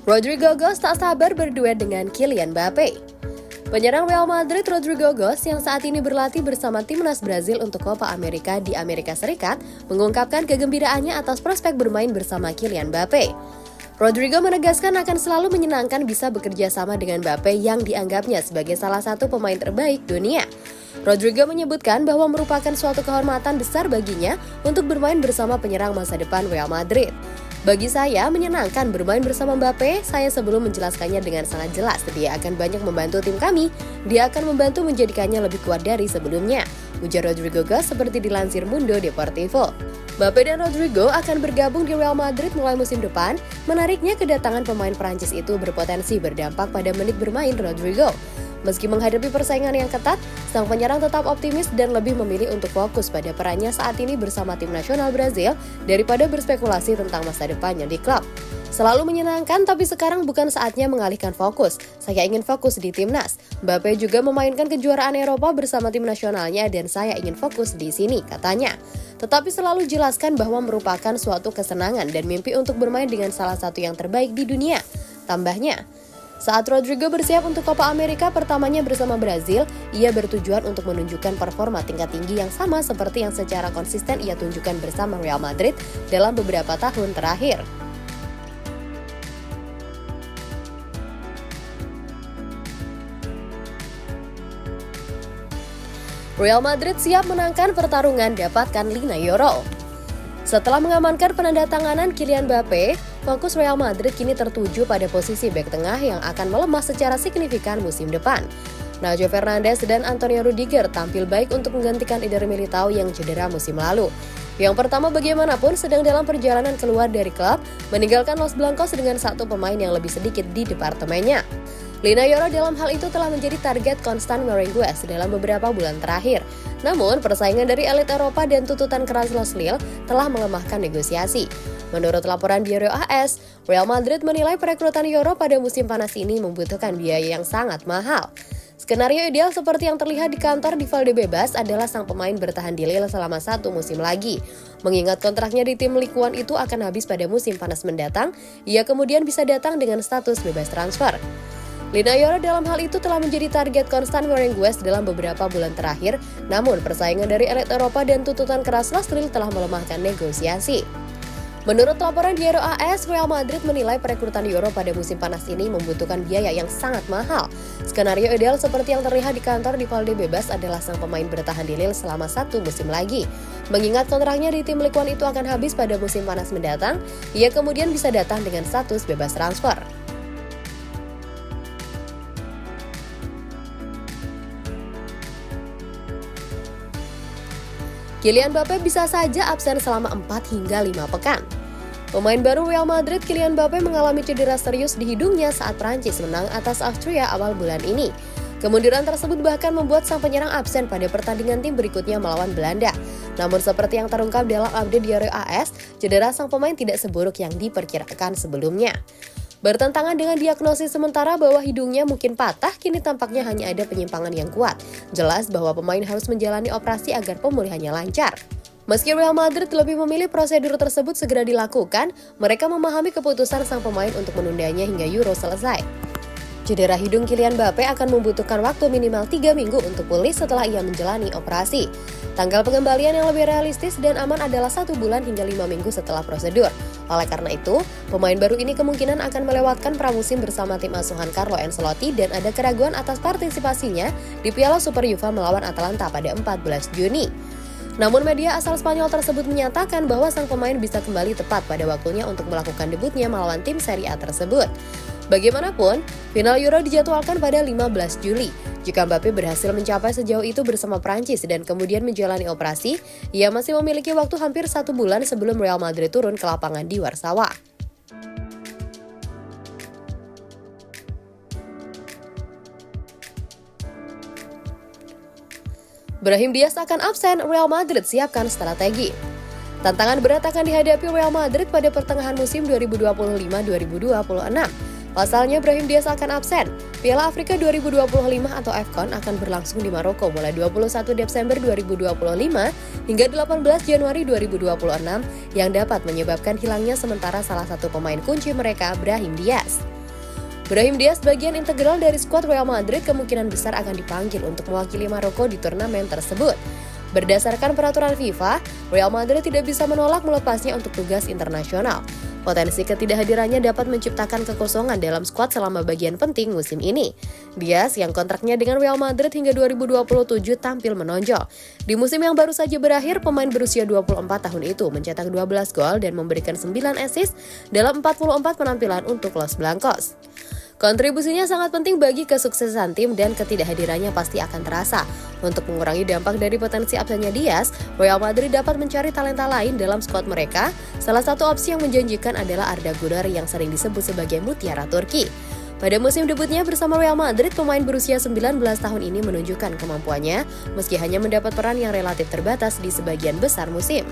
Rodrygo Goes tak sabar berduet dengan Kylian Mbappé. Penyerang Real Madrid Rodrygo Goes yang saat ini berlatih bersama timnas Brazil untuk Copa America di Amerika Serikat mengungkapkan kegembiraannya atas prospek bermain bersama Kylian Mbappé. Rodrygo menegaskan akan selalu menyenangkan bisa bekerja sama dengan Mbappé yang dianggapnya sebagai salah satu pemain terbaik dunia. Rodrygo menyebutkan bahwa merupakan suatu kehormatan besar baginya untuk bermain bersama penyerang masa depan Real Madrid. Bagi saya, menyenangkan bermain bersama Mbappé. Saya sebelum menjelaskannya dengan sangat jelas, dia akan banyak membantu tim kami. Dia akan membantu menjadikannya lebih kuat dari sebelumnya, ujar Rodrygo Goes seperti dilansir Mundo Deportivo. Mbappé dan Rodrygo akan bergabung di Real Madrid mulai musim depan. Menariknya, kedatangan pemain Prancis itu berpotensi berdampak pada menit bermain Rodrygo. Meski menghadapi persaingan yang ketat, sang penyerang tetap optimis dan lebih memilih untuk fokus pada perannya saat ini bersama tim nasional Brazil daripada berspekulasi tentang masa depannya di klub. Selalu menyenangkan, tapi sekarang bukan saatnya mengalihkan fokus. Saya ingin fokus di timnas. Mbappé juga memainkan kejuaraan Eropa bersama tim nasionalnya dan saya ingin fokus di sini, katanya. Tetapi selalu jelaskan bahwa merupakan suatu kesenangan dan mimpi untuk bermain dengan salah satu yang terbaik di dunia, tambahnya. Saat Rodrygo bersiap untuk Copa America pertamanya bersama Brazil, ia bertujuan untuk menunjukkan performa tingkat tinggi yang sama seperti yang secara konsisten ia tunjukkan bersama Real Madrid dalam beberapa tahun terakhir. Real Madrid siap menangkan pertarungan dapatkan Lina Yoro. Setelah mengamankan penandatanganan Kylian Mbappé, fokus Real Madrid kini tertuju pada posisi bek tengah yang akan melemah secara signifikan musim depan. Nacho Fernandes dan Antonio Rudiger tampil baik untuk menggantikan Eder Militao yang cedera musim lalu. Yang pertama bagaimanapun sedang dalam perjalanan keluar dari klub, meninggalkan Los Blancos dengan satu pemain yang lebih sedikit di departemennya. Lina Yoro dalam hal itu telah menjadi target konstan Merengues dalam beberapa bulan terakhir. Namun, persaingan dari elit Eropa dan tuntutan keras Los Lille telah melemahkan negosiasi. Menurut laporan Diario AS, Real Madrid menilai perekrutan Yoro pada musim panas ini membutuhkan biaya yang sangat mahal. Skenario ideal seperti yang terlihat di kantor di Valdebebas adalah sang pemain bertahan di Lille selama satu musim lagi. Mengingat kontraknya di tim Ligue 1 itu akan habis pada musim panas mendatang, ia kemudian bisa datang dengan status bebas transfer. Lina Yoro dalam hal itu telah menjadi target konstan Merengues dalam beberapa bulan terakhir, namun persaingan dari elit Eropa dan tuntutan keras Los Lille telah melemahkan negosiasi. Menurut laporan Diario AS, Real Madrid menilai perekrutan Yoro pada musim panas ini membutuhkan biaya yang sangat mahal. Skenario ideal seperti yang terlihat di kantor di Valdebebas adalah sang pemain bertahan di Lille selama satu musim lagi. Mengingat kontraknya di tim Ligue 1 itu akan habis pada musim panas mendatang, ia kemudian bisa datang dengan status bebas transfer. Kylian Mbappé bisa saja absen selama 4 hingga 5 pekan. Pemain baru Real Madrid Kylian Mbappé mengalami cedera serius di hidungnya saat Prancis menang atas Austria awal bulan ini. Kemunduran tersebut bahkan membuat sang penyerang absen pada pertandingan tim berikutnya melawan Belanda. Namun seperti yang terungkap dalam update Diario AS, cedera sang pemain tidak seburuk yang diperkirakan sebelumnya. Bertentangan dengan diagnosis sementara bahwa hidungnya mungkin patah, kini tampaknya hanya ada penyimpangan yang kuat. Jelas bahwa pemain harus menjalani operasi agar pemulihannya lancar. Meski Real Madrid lebih memilih prosedur tersebut segera dilakukan, mereka memahami keputusan sang pemain untuk menundanya hingga Euro selesai. Cedera hidung Kylian Mbappé akan membutuhkan waktu minimal 3 minggu untuk pulih setelah ia menjalani operasi. Tanggal pengembalian yang lebih realistis dan aman adalah 1 bulan hingga 5 minggu setelah prosedur. Oleh karena itu, pemain baru ini kemungkinan akan melewatkan pramusim bersama tim asuhan Carlo Ancelotti dan ada keraguan atas partisipasinya di Piala Super UEFA melawan Atalanta pada 14 Juni. Namun media asal Spanyol tersebut menyatakan bahwa sang pemain bisa kembali tepat pada waktunya untuk melakukan debutnya melawan tim Serie A tersebut. Bagaimanapun, final Euro dijadwalkan pada 15 Juli. Jika Mbappé berhasil mencapai sejauh itu bersama Prancis dan kemudian menjalani operasi, ia masih memiliki waktu hampir 1 bulan sebelum Real Madrid turun ke lapangan di Warsawa. Brahim Diaz akan absen, Real Madrid siapkan strategi. Tantangan berat akan dihadapi Real Madrid pada pertengahan musim 2025-2026. Pasalnya Brahim Diaz akan absen. Piala Afrika 2025 atau AFCON akan berlangsung di Maroko mulai 21 Desember 2025 hingga 18 Januari 2026 yang dapat menyebabkan hilangnya sementara salah satu pemain kunci mereka, Brahim Diaz. Brahim Diaz, bagian integral dari skuad Real Madrid, kemungkinan besar akan dipanggil untuk mewakili Maroko di turnamen tersebut. Berdasarkan peraturan FIFA, Real Madrid tidak bisa menolak melepasnya untuk tugas internasional. Potensi ketidakhadirannya dapat menciptakan kekosongan dalam skuad selama bagian penting musim ini. Diaz yang kontraknya dengan Real Madrid hingga 2027 tampil menonjol. Di musim yang baru saja berakhir, pemain berusia 24 tahun itu mencetak 12 gol dan memberikan 9 assist dalam 44 penampilan untuk Los Blancos. Kontribusinya sangat penting bagi kesuksesan tim dan ketidakhadirannya pasti akan terasa. Untuk mengurangi dampak dari potensi absennya Diaz, Real Madrid dapat mencari talenta lain dalam skuad mereka. Salah satu opsi yang menjanjikan adalah Arda Güler yang sering disebut sebagai mutiara Turki. Pada musim debutnya bersama Real Madrid, pemain berusia 19 tahun ini menunjukkan kemampuannya meski hanya mendapat peran yang relatif terbatas di sebagian besar musim.